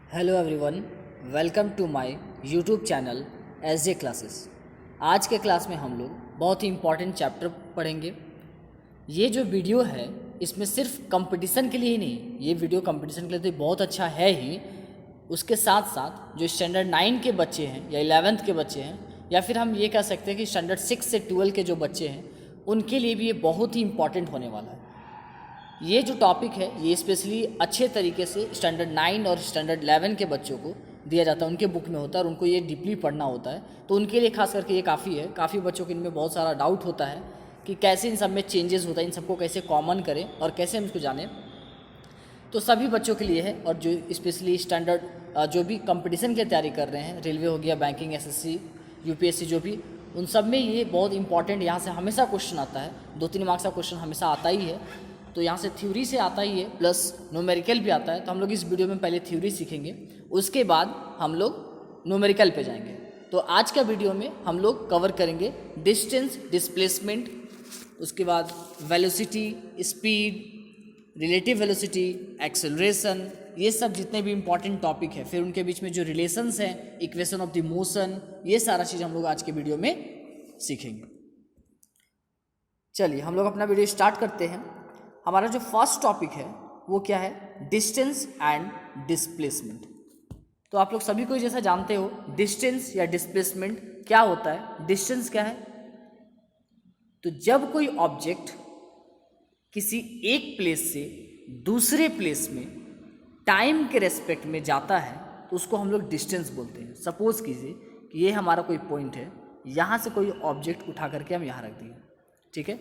Hello everyone, welcome to my YouTube channel SJ classes. आज के class में हम लोग बहुत ही इम्पॉर्टेंट चैप्टर पढ़ेंगे। ये जो वीडियो है इसमें सिर्फ कंपटीशन के लिए ही नहीं, ये वीडियो कंपटीशन के लिए तो बहुत अच्छा है ही, उसके साथ साथ जो स्टैंडर्ड 9 के बच्चे हैं या 11th के बच्चे हैं या फिर हम ये कह सकते हैं कि स्टैंडर्ड 6 से 12 के जो बच्चे हैं उनके लिए भी ये बहुत ही इम्पॉर्टेंट होने वाला है। ये जो टॉपिक है ये स्पेशली अच्छे तरीके से स्टैंडर्ड 9 और स्टैंडर्ड 11 के बच्चों को दिया जाता है, उनके बुक में होता है और उनको ये डीपली पढ़ना होता है। तो उनके लिए खास करके ये काफ़ी है। काफ़ी बच्चों के इनमें बहुत सारा डाउट होता है कि कैसे इन सब में चेंजेस होता है, इन सबको कैसे कॉमन करें और कैसे हम इसको जानें। तो सभी बच्चों के लिए है और जो स्पेशली स्टैंडर्ड जो भी कंपटीशन की तैयारी कर रहे हैं, रेलवे हो गया, बैंकिंग, एसएससी, यूपीएससी, जो भी, उन सब में ये बहुत इंपॉर्टेंट, यहाँ से हमेशा क्वेश्चन आता है। 2-3 मार्क्स का क्वेश्चन हमेशा आता ही है। तो यहाँ से थ्योरी से आता ही है, प्लस न्यूमेरिकल भी आता है। तो हम लोग इस वीडियो में पहले थ्योरी सीखेंगे, उसके बाद हम लोग न्यूमेरिकल पे जाएंगे। तो आज का वीडियो में हम लोग कवर करेंगे डिस्टेंस, डिस्प्लेसमेंट, उसके बाद velocity, speed, relative velocity, acceleration, ये सब जितने भी इंपॉर्टेंट टॉपिक है, फिर उनके बीच में जो रिलेशंस हैं, इक्वेशन ऑफ द मोशन, ये सारा चीज़ हम लोग आज के वीडियो में सीखेंगे। चलिए हम लोग अपना वीडियो स्टार्ट करते हैं। हमारा जो फर्स्ट टॉपिक है वो क्या है? Distance and displacement. तो आप लोग सभी को जैसा जानते हो, डिस्टेंस या डिस्प्लेसमेंट क्या होता है। डिस्टेंस क्या है? तो जब कोई ऑब्जेक्ट किसी एक प्लेस से दूसरे प्लेस में टाइम के रेस्पेक्ट में जाता है तो उसको हम लोग डिस्टेंस बोलते हैं। सपोज कीजिए कि ये हमारा कोई पॉइंट है, यहाँ से कोई ऑब्जेक्ट उठा करके हम यहाँ रख दिए, ठीक है।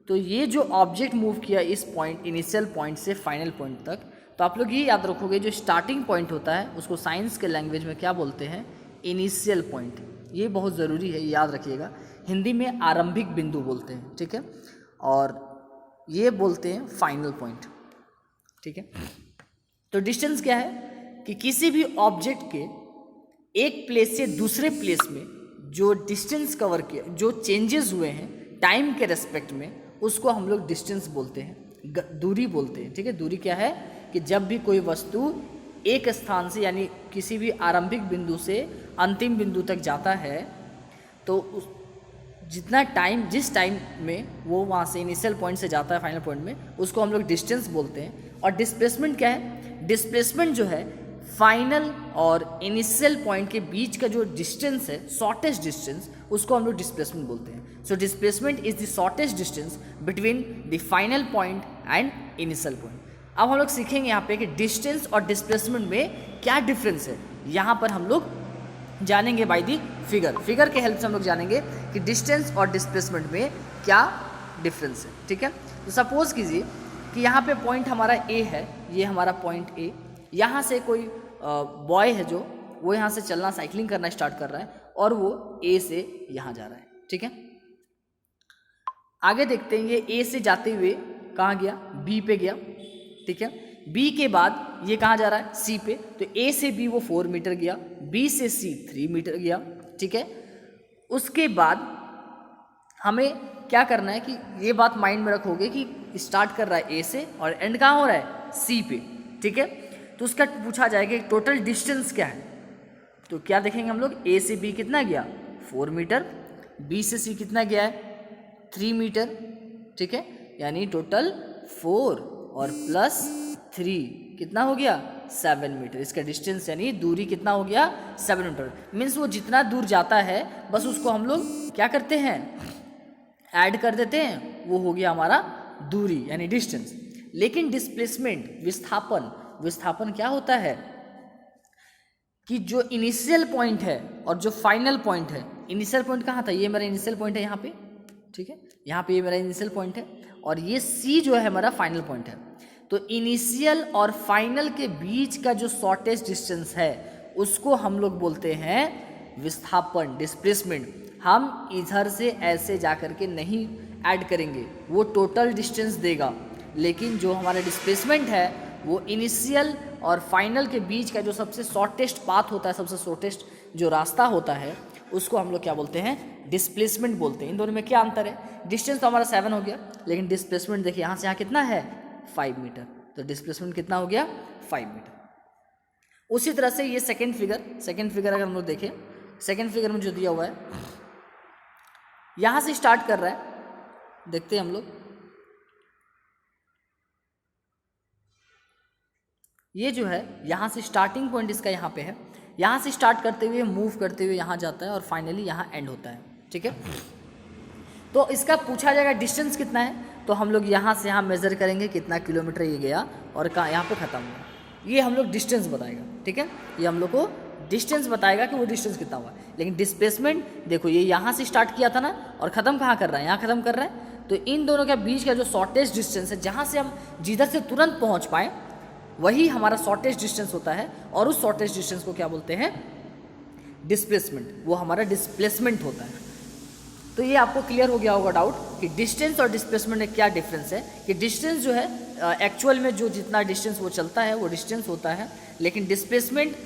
तो ये जो ऑब्जेक्ट मूव किया इस पॉइंट, इनिशियल पॉइंट से फाइनल पॉइंट तक, तो आप लोग ये याद रखोगे जो स्टार्टिंग पॉइंट होता है उसको साइंस के लैंग्वेज में क्या बोलते हैं? Initial point. ये बहुत ज़रूरी है, याद रखिएगा। हिंदी में आरंभिक बिंदु बोलते हैं, ठीक है, और ये बोलते हैं फाइनल पॉइंट, ठीक है। तो डिस्टेंस क्या है कि किसी भी ऑब्जेक्ट के एक प्लेस से दूसरे प्लेस में जो डिस्टेंस कवर किया, जो चेंजेस हुए हैं टाइम के रेस्पेक्ट में, उसको हम लोग डिस्टेंस बोलते हैं, दूरी बोलते हैं, ठीक है। दूरी क्या है कि जब भी कोई वस्तु एक स्थान से यानी किसी भी आरंभिक बिंदु से अंतिम बिंदु तक जाता है तो जितना टाइम, जिस टाइम में वो वहाँ से इनिशियल पॉइंट से जाता है फाइनल पॉइंट में, उसको हम लोग डिस्टेंस बोलते हैं। और डिस्प्लेसमेंट क्या है? डिस्प्लेसमेंट जो है फाइनल और इनिशियल पॉइंट के बीच का जो डिस्टेंस है, शॉर्टेस्ट डिस्टेंस, उसको हम लोग डिस्प्लेसमेंट बोलते हैं। So displacement is the shortest distance between the final point and initial point. अब हम लोग सीखेंगे यहाँ पे कि डिस्टेंस और डिस्प्लेसमेंट में क्या डिफरेंस है। यहाँ पर हम लोग जानेंगे बाय दी फिगर के हेल्प से हम लोग जानेंगे कि डिस्टेंस और डिस्प्लेसमेंट में क्या डिफरेंस है, ठीक है। तो सपोज कीजिए कि यहाँ पे पॉइंट हमारा ए है, ये हमारा पॉइंट ए, यहाँ से कोई बॉय है जो वो यहाँ से चलना, साइकिलिंग करना स्टार्ट कर रहा है और वो ए से यहाँ जा रहा है, ठीक है। आगे देखते हैं, ये ए से जाते हुए कहाँ गया? बी पे गया, ठीक है। बी के बाद ये कहाँ जा रहा है? सी पे। तो ए से बी वो 4 मीटर गया, बी से सी 3 मीटर गया, ठीक है। उसके बाद हमें क्या करना है कि ये बात माइंड में रखोगे कि स्टार्ट कर रहा है ए से और एंड कहाँ हो रहा है? सी पे, ठीक है। तो उसका पूछा जाएगा कि टोटल डिस्टेंस क्या है। तो क्या देखेंगे हम लोग? ए से बी कितना गया? 4 मीटर। बी से सी कितना गया है? 3 मीटर, ठीक है। यानी टोटल 4 और प्लस 3 कितना हो गया? 7 मीटर। इसका डिस्टेंस यानी दूरी कितना हो गया? 7 मीटर। मीन्स वो जितना दूर जाता है बस उसको हम लोग क्या करते हैं? ऐड कर देते हैं, वो हो गया हमारा दूरी यानी डिस्टेंस। लेकिन डिस्प्लेसमेंट, विस्थापन क्या होता है कि जो इनिशियल पॉइंट है और जो फाइनल पॉइंट है, इनिशियल पॉइंट कहाँ था? ये मेरा इनिशियल पॉइंट है यहाँ पे, ठीक है। यहाँ पे ये मेरा इनिशियल पॉइंट है और ये सी जो है हमारा फाइनल पॉइंट है। तो इनिशियल और फाइनल के बीच का जो शॉर्टेस्ट डिस्टेंस है उसको हम लोग बोलते हैं विस्थापन, डिस्प्लेसमेंट। हम इधर से ऐसे जा कर के नहीं ऐड करेंगे, वो टोटल डिस्टेंस देगा। लेकिन जो हमारा डिस्प्लेसमेंट है वो इनिशियल और फाइनल के बीच का जो सबसे शॉर्टेस्ट पाथ होता है, सबसे शॉर्टेस्ट जो रास्ता होता है, उसको हम लोग क्या बोलते हैं? डिस्प्लेसमेंट बोलते हैं। इन दोनों में क्या अंतर है? डिस्टेंस तो हमारा 7 हो गया, लेकिन डिस्प्लेसमेंट देखिए यहाँ से यहाँ कितना है? 5 मीटर। तो डिस्प्लेसमेंट कितना हो गया? 5 मीटर। उसी तरह से ये सेकेंड फिगर अगर हम लोग देखें, सेकेंड फिगर में जो दिया हुआ है यहाँ से स्टार्ट कर रहा है, देखते हैं हम लोग, ये जो है यहाँ से स्टार्टिंग पॉइंट इसका यहाँ पे है, यहाँ से स्टार्ट करते हुए मूव करते हुए यहाँ जाता है और फाइनली यहाँ एंड होता है। ठीक है, तो इसका पूछा जाएगा डिस्टेंस कितना है, तो हम लोग यहाँ से यहाँ मेज़र करेंगे कितना किलोमीटर ये गया और कहाँ यहाँ पे ख़त्म हुआ, ये हम लोग डिस्टेंस बताएगा। ठीक है, ये हम लोग को डिस्टेंस बताएगा कि वो डिस्टेंस कितना हुआ। लेकिन डिस्प्लेसमेंट देखो, ये यहाँ से स्टार्ट किया था ना और ख़त्म कहाँ कर रहा है, यहाँ ख़त्म कर रहा है, तो इन दोनों के बीच का जो शॉर्टेस्ट डिस्टेंस है, जहाँ से हम जिधर से तुरंत पहुँच पाएँ वही हमारा शॉर्टेस्ट डिस्टेंस होता है, और उस शॉर्टेस्ट डिस्टेंस को क्या बोलते हैं, डिस्प्लेसमेंट, वो हमारा डिस्प्लेसमेंट होता है। तो ये आपको क्लियर हो गया होगा डाउट कि डिस्टेंस और डिस्प्लेसमेंट में क्या डिफरेंस है, कि डिस्टेंस जो है एक्चुअल में जो जितना डिस्टेंस वो चलता है वो डिस्टेंस होता है, लेकिन डिस्प्लेसमेंट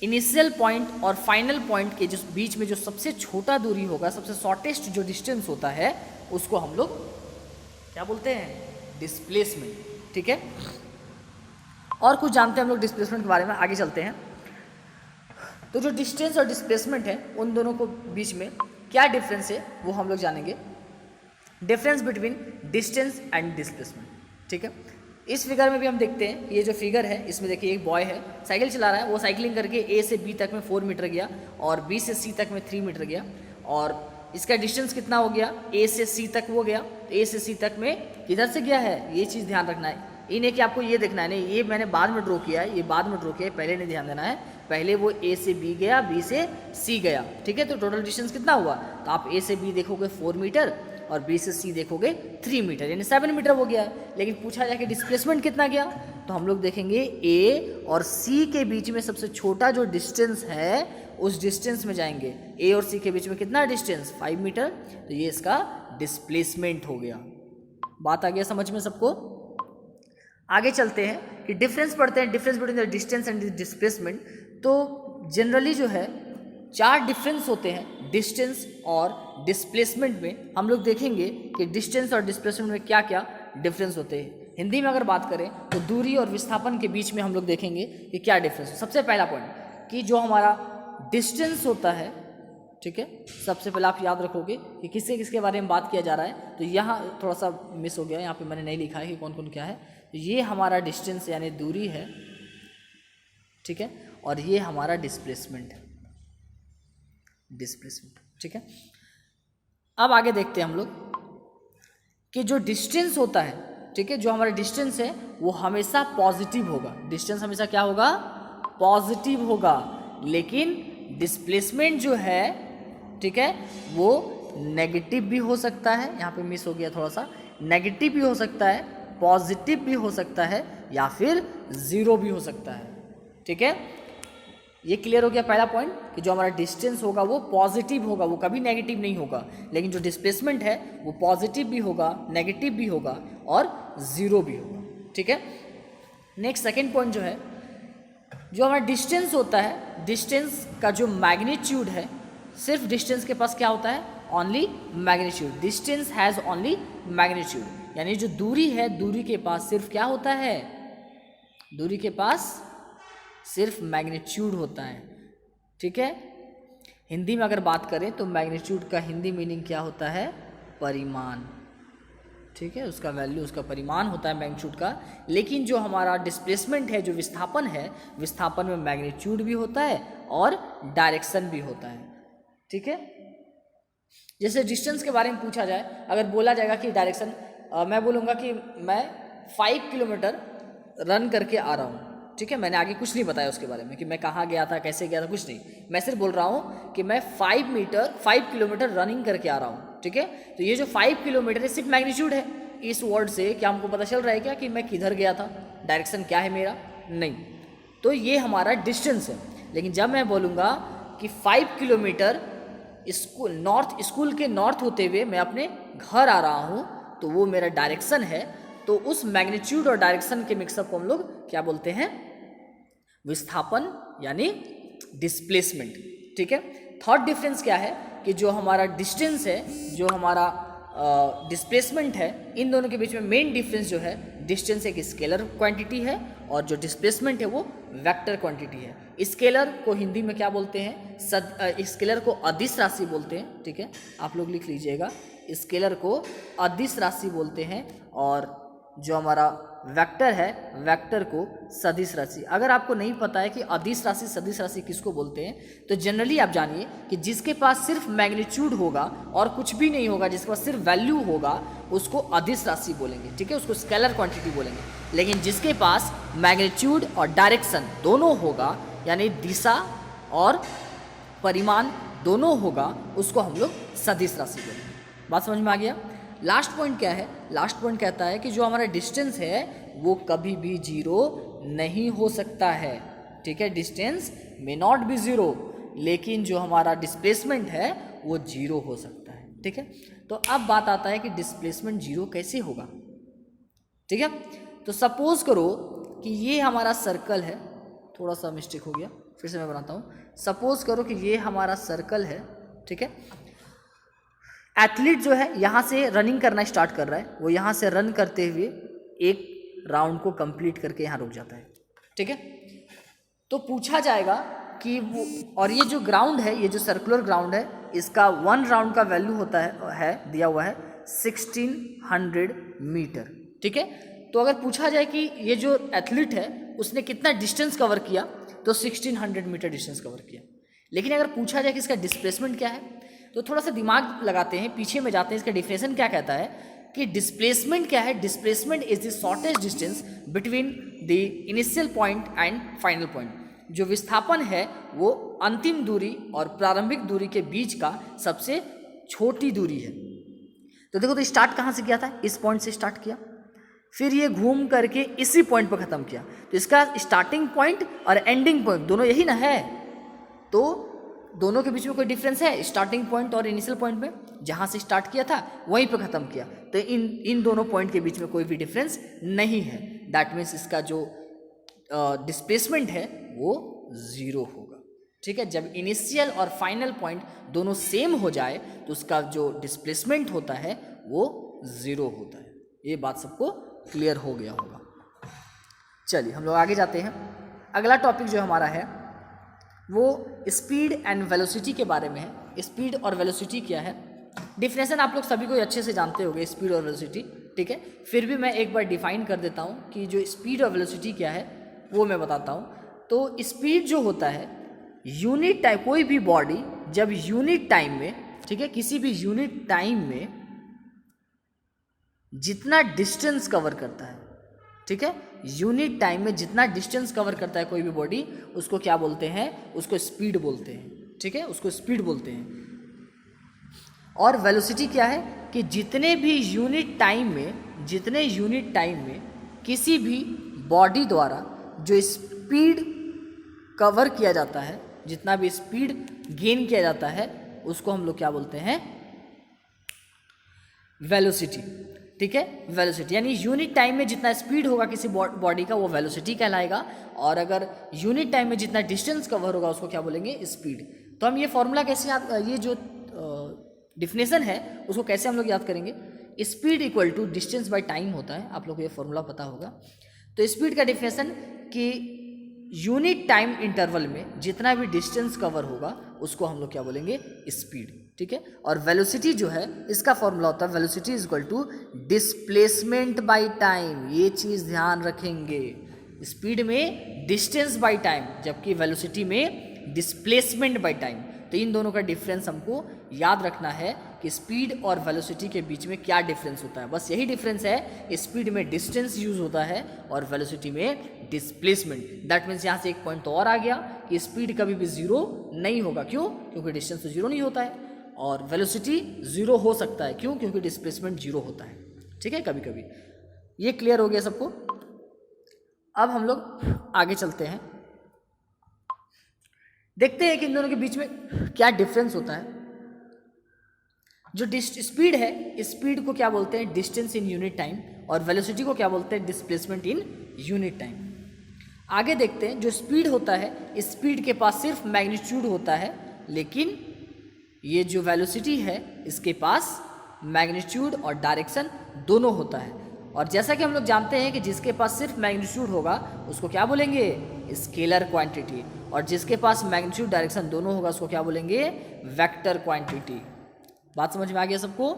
इनिशियल पॉइंट और फाइनल पॉइंट के जो बीच में जो सबसे छोटा दूरी होगा, सबसे शॉर्टेस्ट जो डिस्टेंस होता है, उसको हम लोग क्या बोलते हैं, डिस्प्लेसमेंट। ठीक है, और कुछ जानते हैं हम लोग डिस्प्लेसमेंट के बारे में, आगे चलते हैं। तो जो डिस्टेंस और डिस्प्लेसमेंट है उन दोनों को बीच में क्या डिफरेंस है वो हम लोग जानेंगे, difference between distance and displacement. ठीक है, इस फिगर में भी हम देखते हैं, ये जो फिगर है इसमें देखिए एक बॉय है, साइकिल चला रहा है, वो साइकिलिंग करके ए से बी तक में 4 मीटर गया और बी से सी तक में 3 मीटर गया, और इसका डिस्टेंस कितना हो गया, ए से सी तक वो गया, ए से सी तक में किधर से गया है, ये चीज़ ध्यान रखना है, इन्हें कि आपको ये देखना है, नहीं ये मैंने बाद में ड्रॉ किया है, ये बाद में ड्रॉ किया है, पहले नहीं ध्यान देना है, पहले वो ए से बी गया, बी से सी गया। ठीक है, तो टोटल डिस्टेंस कितना हुआ, तो आप ए से बी देखोगे 4 मीटर और बी से सी देखोगे 3 मीटर, यानी 7 मीटर हो गया। लेकिन पूछा जाए कि डिस्प्लेसमेंट कितना गया, तो हम लोग देखेंगे ए और सी के बीच में सबसे छोटा जो डिस्टेंस है उस डिस्टेंस में जाएंगे, ए और सी के बीच में कितना डिस्टेंस, 5 मीटर, तो ये इसका डिस्प्लेसमेंट हो गया। बात आ गया समझ में सबको। आगे चलते हैं कि डिफरेंस पढ़ते हैं, difference between the distance and displacement. तो जनरली जो है 4 डिफरेंस होते हैं डिस्टेंस और डिस्प्लेसमेंट में। हम लोग देखेंगे कि डिस्टेंस और डिस्प्लेसमेंट में क्या क्या डिफरेंस होते हैं। हिंदी में अगर बात करें तो दूरी और विस्थापन के बीच में हम लोग देखेंगे कि क्या डिफरेंस है। सबसे पहला पॉइंट कि जो हमारा डिस्टेंस होता है, ठीक है, सबसे पहले आप याद रखोगे कि किसके किसके बारे में बात किया जा रहा है, तो यहाँ थोड़ा सा मिस हो गया, यहाँ पे मैंने नहीं लिखा है कि कौन कौन क्या है। तो ये हमारा डिस्टेंस यानी दूरी है, ठीक है, और ये हमारा डिस्प्लेसमेंट है, डिस्प्लेसमेंट। ठीक है, अब आगे देखते हैं हम लोग कि जो डिस्टेंस होता है, ठीक है, जो हमारा डिस्टेंस है वो हमेशा पॉजिटिव होगा। डिस्टेंस हमेशा क्या होगा, पॉजिटिव होगा। लेकिन डिस्प्लेसमेंट जो है, ठीक है, वो नेगेटिव भी हो सकता है, यहाँ पे मिस हो गया थोड़ा सा, नेगेटिव भी हो सकता है, पॉजिटिव भी हो सकता है, या फिर जीरो भी हो सकता है। ठीक है, ये क्लियर हो गया पहला पॉइंट कि जो हमारा डिस्टेंस होगा वो पॉजिटिव होगा, वो कभी नेगेटिव नहीं होगा। लेकिन जो डिस्प्लेसमेंट है वो पॉजिटिव भी होगा, नेगेटिव भी होगा और जीरो भी होगा। ठीक है, नेक्स्ट सेकेंड पॉइंट जो है, जो हमारा डिस्टेंस होता है, डिस्टेंस का जो मैग्नीट्यूड है, सिर्फ डिस्टेंस के पास क्या होता है, only magnitude. Distance has only magnitude, यानी जो दूरी है, दूरी के पास सिर्फ क्या होता है, दूरी के पास सिर्फ मैग्नीट्यूड होता है। ठीक है, हिंदी में अगर बात करें तो मैग्नीट्यूड का हिंदी मीनिंग क्या होता है, परिमाण। ठीक है, उसका वैल्यू, उसका परिमाण होता है मैग्नीट्यूड का। लेकिन जो हमारा डिस्प्लेसमेंट है, जो विस्थापन है, विस्थापन में मैग्नीट्यूड भी होता है और डायरेक्शन भी होता है। ठीक है, जैसे डिस्टेंस के बारे में पूछा जाए, अगर बोला जाएगा कि डायरेक्शन, मैं बोलूँगा कि मैं 5 किलोमीटर रन करके आ रहा हूँ। ठीक है, मैंने आगे कुछ नहीं बताया उसके बारे में कि मैं कहाँ गया था, कैसे गया था, कुछ नहीं, मैं सिर्फ बोल रहा हूँ कि मैं 5 किलोमीटर रनिंग करके आ रहा हूँ। ठीक है, तो ये जो 5 किलोमीटर है सिर्फ मैग्नीट्यूड है। इस वर्ड से क्या हमको पता चल रहा है क्या कि मैं किधर गया था, डायरेक्शन क्या है मेरा, नहीं, तो ये हमारा डिस्टेंस है। लेकिन जब मैं बोलूँगा कि 5 किलोमीटर स्कूल के नॉर्थ होते हुए मैं अपने घर आ रहा हूँ, तो वो मेरा डायरेक्शन है। तो उस मैग्नीट्यूड और डायरेक्शन के मिक्सअप को हम लोग क्या बोलते हैं, विस्थापन यानी डिस्प्लेसमेंट। ठीक है, थर्ड डिफरेंस क्या है कि जो हमारा डिस्टेंस है, जो हमारा डिस्प्लेसमेंट है, इन दोनों के बीच में मेन डिफरेंस जो है, डिस्टेंस एक स्केलर क्वांटिटी है और जो डिस्प्लेसमेंट है वो वेक्टर क्वांटिटी है। स्केलर को हिंदी में क्या बोलते हैं? स्केलर को अदिश राशि बोलते हैं, ठीक है, आप लोग लिख लीजिएगा। स्केलर को अदिश राशि बोलते हैं और जो हमारा वेक्टर है, वेक्टर को सदिश राशि। अगर आपको नहीं पता है कि अदिश राशि सदिश राशि किसको बोलते हैं, तो जनरली आप जानिए कि जिसके पास सिर्फ मैग्नीट्यूड होगा और कुछ भी नहीं होगा, जिसके पास सिर्फ वैल्यू होगा, उसको अदिश राशि बोलेंगे, ठीक है, उसको स्केलर क्वांटिटी बोलेंगे। लेकिन जिसके पास मैग्नीट्यूड और डायरेक्शन दोनों होगा, यानी दिशा और परिमाण दोनों होगा, उसको हम लोग सदिश राशि बोलेंगे। बात समझ में आ गया? लास्ट पॉइंट क्या है? लास्ट पॉइंट कहता है कि जो हमारा डिस्टेंस है वो कभी भी जीरो नहीं हो सकता है, ठीक है, distance may not be zero, लेकिन जो हमारा डिस्प्लेसमेंट है वो जीरो हो सकता है, ठीक है। तो अब बात आता है कि डिस्प्लेसमेंट जीरो कैसे होगा, ठीक है। तो सपोज करो कि ये हमारा सर्कल है, थोड़ा सा मिस्टेक हो गया, फिर से मैं बनाता हूँ। सपोज करो कि ये हमारा सर्कल है, ठीक है। एथलीट जो है यहाँ से रनिंग करना स्टार्ट कर रहा है, वो यहाँ से रन करते हुए एक राउंड को कंप्लीट करके यहाँ रुक जाता है, ठीक है। तो पूछा जाएगा कि वो, और ये जो ग्राउंड है, ये जो सर्कुलर ग्राउंड है, इसका 1 राउंड का वैल्यू होता है दिया हुआ है 1600 मीटर, ठीक है। तो अगर पूछा जाए कि ये जो एथलीट है उसने कितना डिस्टेंस कवर किया, तो 1600 मीटर डिस्टेंस कवर किया। लेकिन अगर पूछा जाए कि इसका डिस्प्लेसमेंट क्या है, तो थोड़ा सा दिमाग लगाते हैं, पीछे में जाते हैं। इसका डिफिनेशन क्या कहता है कि डिस्प्लेसमेंट क्या है? Displacement is the shortest distance between the initial point and final point. जो विस्थापन है वो अंतिम दूरी और प्रारंभिक दूरी के बीच का सबसे छोटी दूरी है। तो देखो, तो स्टार्ट कहाँ से किया था? इस पॉइंट से स्टार्ट किया, फिर ये घूम करके इसी पॉइंट पर ख़त्म किया। तो इसका स्टार्टिंग पॉइंट और एंडिंग पॉइंट दोनों यही ना है, तो दोनों के बीच में कोई डिफरेंस है? स्टार्टिंग पॉइंट और इनिशियल पॉइंट में, जहाँ से स्टार्ट किया था वहीं पे ख़त्म किया, तो इन दोनों पॉइंट के बीच में कोई भी डिफरेंस नहीं है। दैट मीन्स इसका जो डिस्प्लेसमेंट है वो ज़ीरो होगा, ठीक है। जब इनिशियल और फाइनल पॉइंट दोनों सेम हो जाए तो उसका जो डिस्प्लेसमेंट होता है वो ज़ीरो होता है। ये बात सबको क्लियर हो गया होगा। चलिए हम लोग आगे जाते हैं। अगला टॉपिक जो हमारा है वो स्पीड एंड वेलोसिटी के बारे में है। स्पीड और वेलोसिटी क्या है? डिफिनेशन आप लोग सभी को अच्छे से जानते होंगे, स्पीड और वेलोसिटी, ठीक है। फिर भी मैं एक बार डिफाइन कर देता हूँ कि जो स्पीड और वेलोसिटी क्या है वो मैं बताता हूँ। तो स्पीड जो होता है यूनिट टाइम, कोई भी बॉडी जब यूनिट टाइम में, ठीक है, किसी भी यूनिट टाइम में जितना डिस्टेंस कवर करता है, ठीक है, यूनिट टाइम में जितना डिस्टेंस कवर करता है कोई भी बॉडी, उसको क्या बोलते हैं? उसको स्पीड बोलते हैं, ठीक है, उसको स्पीड बोलते हैं। और वेलोसिटी क्या है कि जितने भी यूनिट टाइम में किसी भी बॉडी द्वारा जो स्पीड कवर किया जाता है, जितना भी स्पीड गेन किया जाता है, उसको हम लोग क्या बोलते हैं? वेलोसिटी, ठीक है, वेलोसिटी। यानी यूनिट टाइम में जितना स्पीड होगा किसी बॉडी का वो वेलोसिटी कहलाएगा, और अगर यूनिट टाइम में जितना डिस्टेंस कवर होगा उसको क्या बोलेंगे? स्पीड। तो हम ये फॉर्मूला कैसे याद, ये जो डिफिनेशन है उसको कैसे हम लोग याद करेंगे? Speed equal to distance by time होता है, आप लोग को ये फॉर्मूला पता होगा। तो स्पीड का डिफिनेशन कि यूनिट टाइम इंटरवल में जितना भी डिस्टेंस कवर होगा उसको हम लोग क्या बोलेंगे? स्पीड, ठीक है। और वेलोसिटी जो है इसका फॉर्मूला होता है velocity is equal to displacement by time. ये चीज़ ध्यान रखेंगे, स्पीड में डिस्टेंस बाय टाइम, जबकि वेलोसिटी में डिस्प्लेसमेंट बाय टाइम। तो इन दोनों का डिफरेंस हमको याद रखना है कि स्पीड और वेलोसिटी के बीच में क्या डिफरेंस होता है। बस यही डिफरेंस है, स्पीड में डिस्टेंस यूज होता है और वेलोसिटी में डिस्प्लेसमेंट। दैट मीन्स यहाँ से एक पॉइंट तो और आ गया कि स्पीड कभी भी जीरो नहीं होगा। क्यों? क्योंकि डिस्टेंस तो जीरो नहीं होता है, और वेलोसिटी जीरो हो सकता है। क्यों? क्योंकि डिस्प्लेसमेंट जीरो होता है, ठीक है, कभी कभी। ये क्लियर हो गया सबको? अब हम लोग आगे चलते हैं, देखते हैं कि इन दोनों के बीच में क्या डिफरेंस होता है। जो स्पीड है, स्पीड को क्या बोलते हैं? डिस्टेंस इन यूनिट टाइम, और वेलोसिटी को क्या बोलते हैं? Displacement in unit time. आगे देखते हैं, जो स्पीड होता है, स्पीड के पास सिर्फ मैग्नीट्यूड होता है, लेकिन ये जो वेलोसिटी है इसके पास मैग्नीट्यूड और डायरेक्शन दोनों होता है। और जैसा कि हम लोग जानते हैं कि जिसके पास सिर्फ मैग्नीट्यूड होगा उसको क्या बोलेंगे, स्केलर क्वांटिटी, और जिसके पास मैग्नीट्यूड डायरेक्शन दोनों होगा उसको क्या बोलेंगे, वेक्टर क्वांटिटी। बात समझ में आ गया सबको।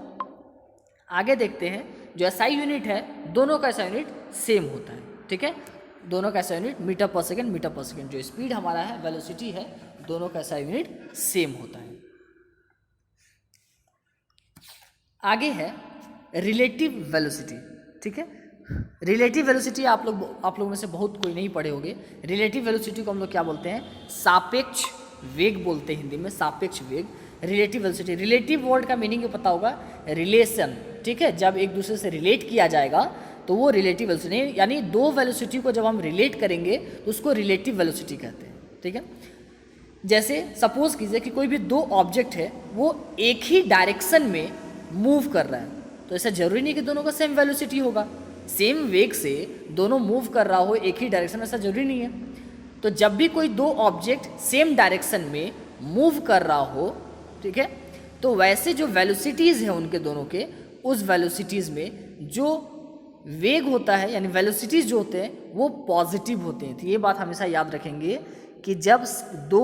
आगे देखते हैं, जो एसआई यूनिट है दोनों का एसआई यूनिट सेम होता है, ठीक है, दोनों का एसआई यूनिट मीटर पर सेकेंड, मीटर पर सेकेंड। जो स्पीड हमारा है, वेलोसिटी है, दोनों का एसआई यूनिट सेम होता है। आगे है रिलेटिव वेलोसिटी, ठीक है। रिलेटिव वेलोसिटी आप लोगों में से बहुत कोई नहीं पढ़े होंगे। रिलेटिव वेलोसिटी को हम लोग क्या बोलते हैं, सापेक्ष वेग बोलते हैं हिंदी में, सापेक्ष वेग, रिलेटिव वेलोसिटी। रिलेटिव वर्ड का मीनिंग पता होगा, रिलेशन, ठीक है, जब एक दूसरे से रिलेट किया जाएगा तो वो रिलेटिव वेलोसिटी, यानी दो वेलोसिटी को जब हम रिलेट करेंगे तो उसको रिलेटिव वेलोसिटी कहते हैं, ठीक है। जैसे सपोज कीजिए कि कोई भी दो ऑब्जेक्ट है वो एक ही डायरेक्शन में मूव कर रहा है, तो ऐसा जरूरी नहीं कि दोनों का सेम वेलोसिटी होगा, सेम वेग से दोनों मूव कर रहा हो एक ही डायरेक्शन में, ऐसा जरूरी नहीं है। तो जब भी कोई दो ऑब्जेक्ट सेम डायरेक्शन में मूव कर रहा हो, ठीक है, तो वैसे जो वेलोसिटीज़ हैं उनके दोनों के, उस वेलोसिटीज़ में जो वेग होता है यानी वेलोसिटीज़ जो होते हैं वो पॉजिटिव होते हैं। तो ये बात हमेशा याद रखेंगे कि जब दो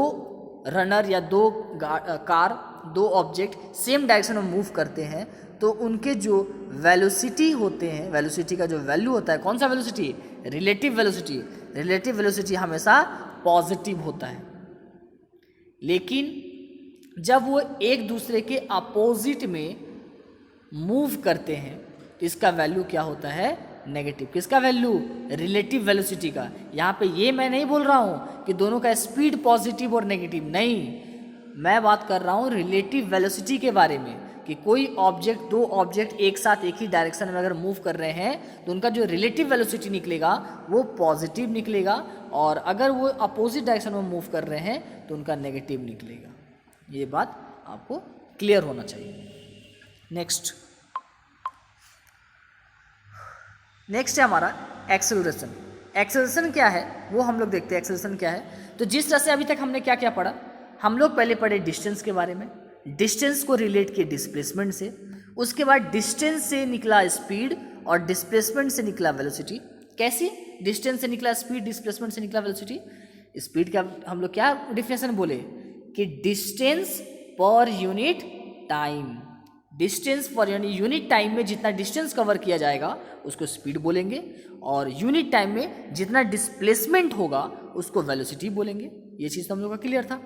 रनर या दो कार, दो ऑब्जेक्ट सेम डायरेक्शन में मूव करते हैं तो उनके जो वेलोसिटी होते हैं, वेलोसिटी का जो वैल्यू होता है, कौन सा velocity, relative velocity, relative velocity हमेशा पॉजिटिव होता है। लेकिन जब वो एक दूसरे के अपोजिट में मूव करते हैं तो इसका वैल्यू क्या होता है, नेगेटिव। किसका वैल्यू, रिलेटिव वेलोसिटी का। यहाँ पे ये मैं नहीं बोल रहा हूँ कि दोनों का स्पीड पॉजिटिव और नेगेटिव, नहीं, मैं बात कर रहा हूँ रिलेटिव वेलोसिटी के बारे में कि कोई ऑब्जेक्ट, दो ऑब्जेक्ट एक साथ एक ही डायरेक्शन में अगर मूव कर रहे हैं तो उनका जो रिलेटिव वेलोसिटी निकलेगा वो पॉजिटिव निकलेगा, और अगर वो अपोजिट डायरेक्शन में मूव कर रहे हैं तो उनका नेगेटिव निकलेगा। ये बात आपको क्लियर होना चाहिए। नेक्स्ट है हमारा एक्सेलरेशन। एक्सेलरेशन क्या है वो हम लोग देखते हैं। एक्सेलरेशन क्या है, तो जिस तरह से अभी तक हमने क्या क्या पढ़ा, हम लोग पहले पढ़े डिस्टेंस के बारे में, डिस्टेंस को रिलेट किए डिस्प्लेसमेंट से, उसके बाद डिस्टेंस से निकला स्पीड और डिस्प्लेसमेंट से निकला वेलोसिटी। कैसे, डिस्टेंस से निकला स्पीड, डिस्प्लेसमेंट से निकला वेलोसिटी। स्पीड का हम लोग क्या डिफिनेशन बोले कि distance per unit time, distance पर यानी यूनिट टाइम में जितना डिस्टेंस कवर किया जाएगा उसको स्पीड बोलेंगे, और यूनिट टाइम में जितना डिस्प्लेसमेंट होगा उसको वेलोसिटी बोलेंगे। ये चीज़ तो हम लोग का क्लियर था।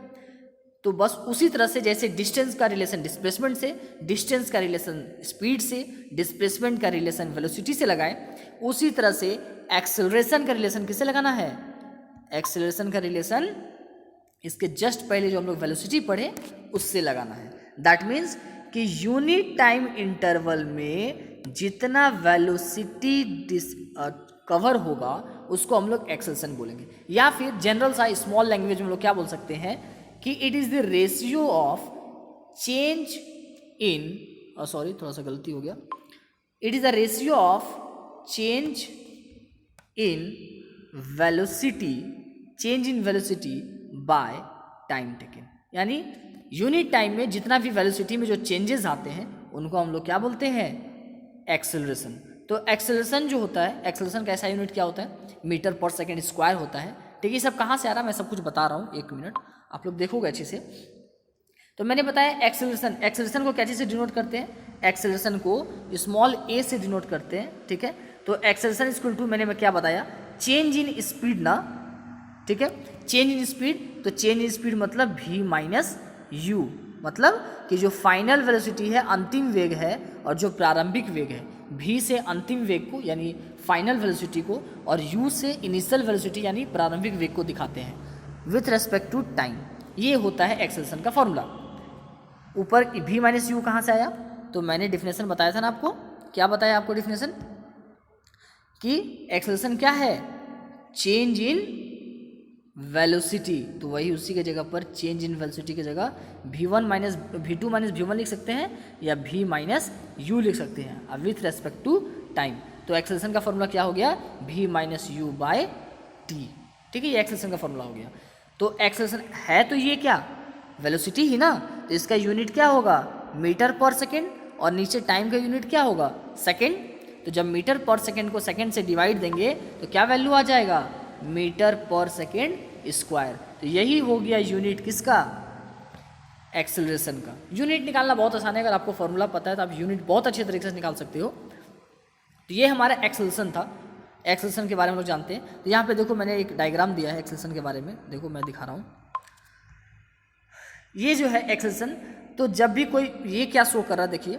तो बस उसी तरह से जैसे डिस्टेंस का रिलेशन डिस्प्लेसमेंट से, डिस्टेंस का रिलेशन स्पीड से, डिस्प्लेसमेंट का रिलेशन वेलोसिटी से लगाएं, उसी तरह से एक्सेलरेशन का रिलेशन किससे लगाना है, एक्सेलरेशन का रिलेशन इसके जस्ट पहले जो हम लोग वेलोसिटी पढ़े उससे लगाना है। दैट मीन्स कि यूनिट टाइम इंटरवल में जितना वेलोसिटी कवर होगा उसको हम लोग एक्सेलरेशन बोलेंगे, या फिर जनरल सा स्मॉल लैंग्वेज में हम लोग क्या बोल सकते हैं कि it is the ratio of change in, sorry थोड़ा सा गलती हो गया, it is the ratio of change in velocity, change in velocity by time taken. यानी यूनिट टाइम में जितना भी वेलोसिटी में जो चेंजेस आते हैं उनको हम लोग क्या बोलते हैं, एक्सेलरेशन। तो एक्सेलरेशन जो होता है, एक्सेलरेशन का ऐसा यूनिट क्या होता है, मीटर पर सेकेंड स्क्वायर होता है, ठीक है। ये सब कहाँ से आ रहा है मैं सब कुछ बता रहा हूँ, एक मिनट आप लोग देखोगे अच्छे से। तो मैंने बताया एक्सेलरेशन, एक्सेलरेशन को क्या चीज़ से डिनोट करते हैं, एक्सेलरेशन को स्मॉल ए से डिनोट करते हैं, ठीक है। तो एक्सेलरेशन इक्वल टू मैंने क्या बताया, चेंज इन स्पीड ना, ठीक है, चेंज इन स्पीड। तो चेंज इन स्पीड मतलब v माइनस यू, मतलब कि जो फाइनल वेलोसिटी है, अंतिम वेग है, और जो प्रारंभिक वेग है, v से अंतिम वेग को यानी फाइनल वेलोसिटी को, और u से इनिशियल वेलोसिटी यानी प्रारंभिक वेग को दिखाते हैं विथ रेस्पेक्ट टू टाइम। ये होता है एक्सेलरेशन का फॉर्मूला। ऊपर v माइनस यू कहाँ से आया, तो मैंने डिफिनेशन बताया था ना आपको, क्या बताया आपको डिफिनेशन कि एक्सेलरेशन क्या है, चेंज इन वेलोसिटी। तो वही उसी के जगह पर चेंज इन वेलोसिटी की जगह v1 minus v2 minus v1 लिख सकते हैं, या v माइनस u लिख सकते हैं विथ रेस्पेक्ट टू टाइम। तो एक्सेलरेशन का फॉर्मूला क्या हो गया, v minus u by t, ठीक है, ये एक्सेलरेशन का फॉर्मूला हो गया। तो एक्सेलरेशन है तो ये क्या, वेलोसिटी ही ना, तो इसका यूनिट क्या होगा, मीटर पर सेकेंड, और नीचे टाइम का यूनिट क्या होगा, सेकेंड। तो जब मीटर पर सेकेंड को सेकेंड से डिवाइड देंगे तो क्या वैल्यू आ जाएगा, मीटर पर सेकेंड स्क्वायर। तो यही हो गया यूनिट किसका, एक्सेलरेशन का। यूनिट निकालना बहुत आसान है, अगर आपको फॉर्मूला पता है तो आप यूनिट बहुत अच्छे तरीके से निकाल सकते हो। तो ये हमारा एक्सेलरेशन था, एक्सेलरेशन के बारे में हम लोग जानते हैं। तो यहाँ पे देखो मैंने एक डायग्राम दिया है एक्सेलरेशन के बारे में, देखो मैं दिखा रहा हूँ। ये जो है एक्सेलरेशन, तो जब भी कोई ये क्या शो कर रहा है, देखिए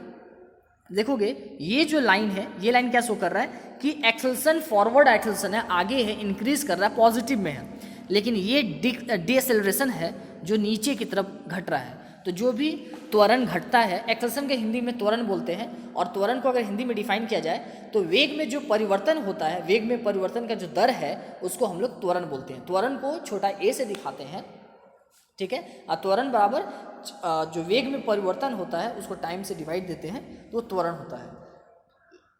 देखोगे ये जो लाइन है, ये लाइन क्या शो कर रहा है कि एक्सेलरेशन फॉरवर्ड एक्सेलरेशन है, आगे है, इंक्रीज कर रहा है, पॉजिटिव में है। लेकिन ये डिएसेलरेशन है जो नीचे की तरफ घट रहा है। तो जो भी त्वरण घटता है, एक्सेलरेशन के हिंदी में त्वरण बोलते हैं, और त्वरण को अगर हिंदी में डिफाइन किया जाए तो वेग में जो परिवर्तन होता है, वेग में परिवर्तन का जो दर है उसको हम लोग त्वरण बोलते हैं। त्वरण को छोटा ए से दिखाते हैं, ठीक है। त्वरण बराबर जो वेग में परिवर्तन होता है उसको टाइम से डिवाइड देते हैं तो त्वरण होता है।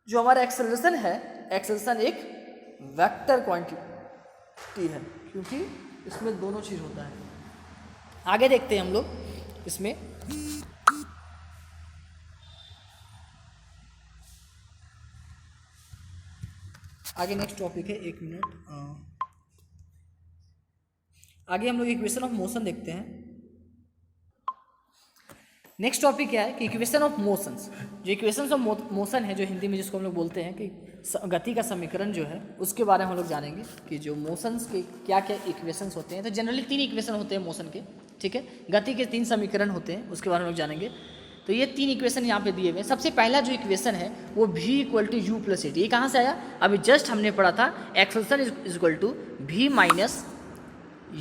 जो हमारा एक्सेलरेशन है, एक्सेलरेशन एक वेक्टर क्वांटिटी है क्योंकि इसमें दोनों चीज़ होता है। आगे देखते हैं हम लोग इसमें, आगे नेक्स्ट टॉपिक है, एक मिनट, आगे हम लोग इक्वेशन ऑफ मोशन देखते हैं। नेक्स्ट टॉपिक क्या है कि इक्वेशन ऑफ मोशंस। जो इक्वेशन ऑफ मोशन है, जो हिंदी में जिसको हम लोग बोलते हैं कि गति का समीकरण जो है, उसके बारे में हम लोग जानेंगे कि जो मोशंस के क्या क्या इक्वेशंस होते हैं। तो जनरली 3 इक्वेशन होते हैं मोशन के, ठीक है। गति के 3 समीकरण होते हैं, उसके बारे में हम लोग जानेंगे। तो ये 3 इक्वेशन यहाँ पे दिए हुए हैं। सबसे पहला जो इक्वेशन है वो v = u + at। ये कहाँ से आया, अभी जस्ट हमने पढ़ा था, एक्सेलरेशन = v -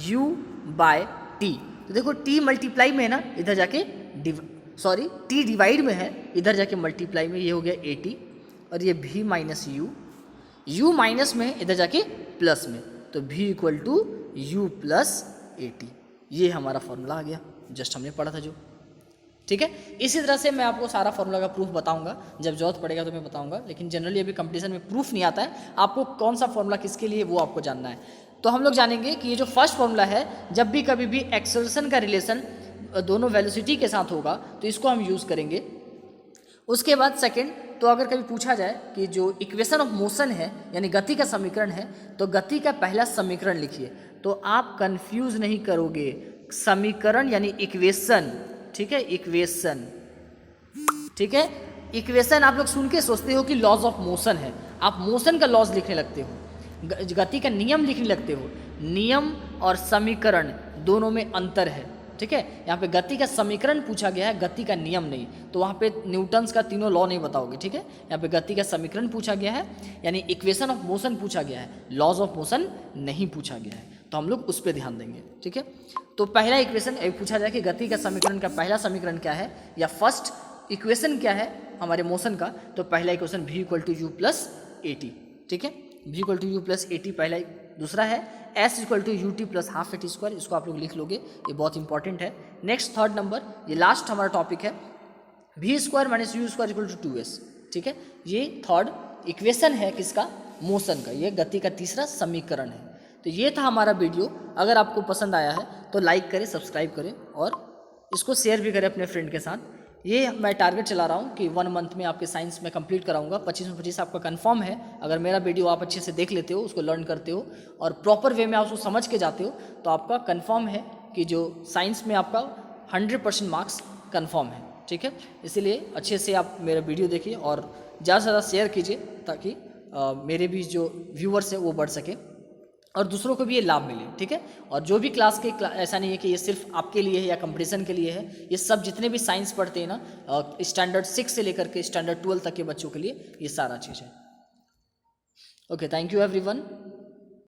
u/t। तो देखो t मल्टीप्लाई में है ना, इधर जाके t डिवाइड में है, इधर जाके मल्टीप्लाई में, ये हो गया at, और ये v - u माइनस में है, इधर जाके प्लस में, तो v = u + at। ये हमारा फॉर्मूला आ गया, जस्ट हमने पढ़ा था जो, ठीक है। इसी तरह से मैं आपको सारा फॉर्मूला का प्रूफ बताऊंगा, जब जरूरत पड़ेगा तो मैं बताऊंगा, लेकिन जनरली अभी कंपटीशन में प्रूफ नहीं आता है। आपको कौन सा फॉर्मूला किसके लिए वो आपको जानना है। तो हम लोग जानेंगे कि ये जो फर्स्ट फॉर्मूला है, जब भी कभी भी एक्सेलरेशन का रिलेशन दोनों वेलोसिटी के साथ होगा तो इसको हम यूज़ करेंगे। उसके बाद सेकेंड, तो अगर कभी पूछा जाए कि जो इक्वेशन ऑफ मोशन है यानी गति का समीकरण है, तो गति का पहला समीकरण लिखिए, तो आप कंफ्यूज नहीं करोगे। समीकरण यानी इक्वेशन, ठीक है, इक्वेशन, ठीक है। इक्वेशन आप लोग सुन के सोचते हो कि लॉज ऑफ मोशन है, आप मोशन का लॉज लिखने लगते हो, गति का नियम लिखने लगते हो। नियम और समीकरण दोनों में अंतर है, ठीक है। यहाँ पे गति का समीकरण पूछा गया है, गति का नियम नहीं, तो वहाँ पे न्यूटन्स का तीनों लॉ नहीं बताओगे, ठीक है। यहाँ पे गति का समीकरण पूछा गया है, यानी इक्वेशन ऑफ मोशन पूछा गया है, लॉज ऑफ मोशन नहीं पूछा गया है, तो हम लोग उस पर ध्यान देंगे, ठीक है। तो पहला इक्वेशन पूछा जाए कि गति का समीकरण का पहला समीकरण क्या है, या फर्स्ट इक्वेशन क्या है हमारे मोशन का, तो पहला इक्वेशन v = u + at, ठीक है। v = u + at पहला। दूसरा है s = ut + ½ at², इसको आप लोग लिख लोगे, ये बहुत इंपॉर्टेंट है। नेक्स्ट थर्ड नंबर, ये लास्ट हमारा टॉपिक है, v² - u² = 2s, ठीक है। ये थर्ड इक्वेशन है किसका, मोशन का, ये गति का तीसरा समीकरण है। तो ये था हमारा वीडियो। अगर आपको पसंद आया है तो लाइक करें, सब्सक्राइब करें और इसको शेयर भी करें अपने फ्रेंड के साथ। ये मैं टारगेट चला रहा हूँ कि 1 मंथ में आपके साइंस में कंप्लीट कराऊंगा। 25 में 25 आपका कंफर्म है। अगर मेरा वीडियो आप अच्छे से देख लेते हो, उसको लर्न करते हो और प्रॉपर वे में आप उसको समझ के जाते हो, तो आपका कंफर्म है कि जो साइंस में आपका 100% मार्क्स कंफर्म है, ठीक है। इसीलिए अच्छे से आप मेरा वीडियो देखिए और ज़्यादा से ज़्यादा शेयर कीजिए, ताकि मेरे भी जो व्यूअर्स है वो बढ़ सके और दूसरों को भी ये लाभ मिले, ठीक है। और जो भी क्लास के ऐसा नहीं है कि ये सिर्फ आपके लिए है या कंपटीशन के लिए है, ये सब जितने भी साइंस पढ़ते हैं ना, स्टैंडर्ड 6 से लेकर के स्टैंडर्ड 12 तक के बच्चों के लिए ये सारा चीज़ है। Okay, thank you everyone.